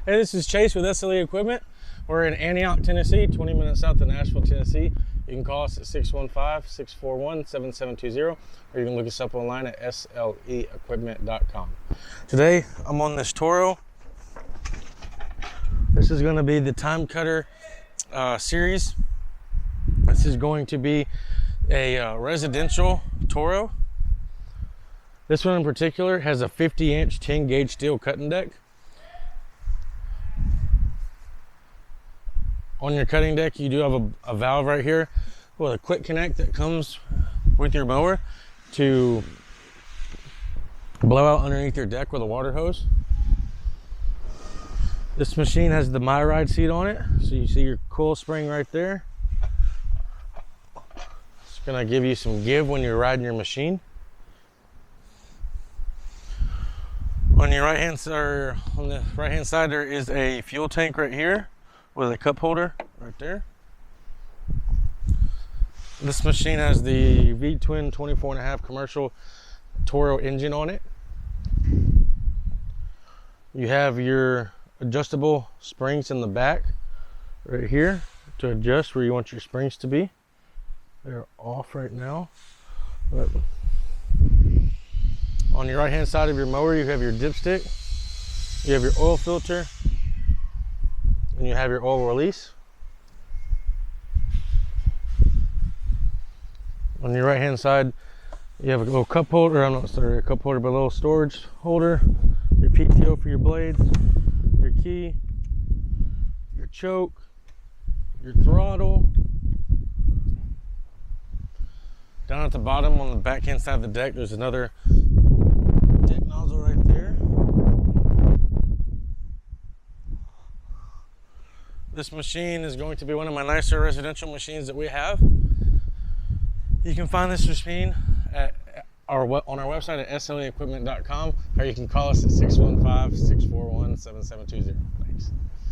Hey, this is Chase with SLE Equipment. We're in Antioch, Tennessee, 20 minutes south of Nashville, Tennessee. You can call us at 615-641-7720, or you can look us up online at sleequipment.com. Today, I'm on this Toro. This is going to be the TimeCutter series. This is going to be a residential Toro. This one in particular has a 50-inch 10-gauge steel cutting deck. On your cutting deck, you do have a valve right here with a quick connect that comes with your mower to blow out underneath your deck with a water hose. This machine has the My Ride seat on it, so you see your coil spring right there. It's gonna give you some give when you're riding your machine. On your right hand side, on the right hand side, there is a fuel tank right here with a cup holder right there. This machine has the V-twin 24.5 commercial Toro engine on it. You have your adjustable springs in the back right here to adjust where you want your springs to be. They're off right now. But on your right hand side of your mower, you have your dipstick, you have your oil filter, and you have your oil release. On your right hand side, you have a little cup holder, I'm not sorry, a cup holder, but a little storage holder, your PTO for your blades, your key, your choke, your throttle. Down at the bottom on the back hand side of the deck, there's another deck nozzle right there. This machine is going to be one of my nicer residential machines that we have. You can find this machine on our website at sleequipment.com, or you can call us at 615-641-7720.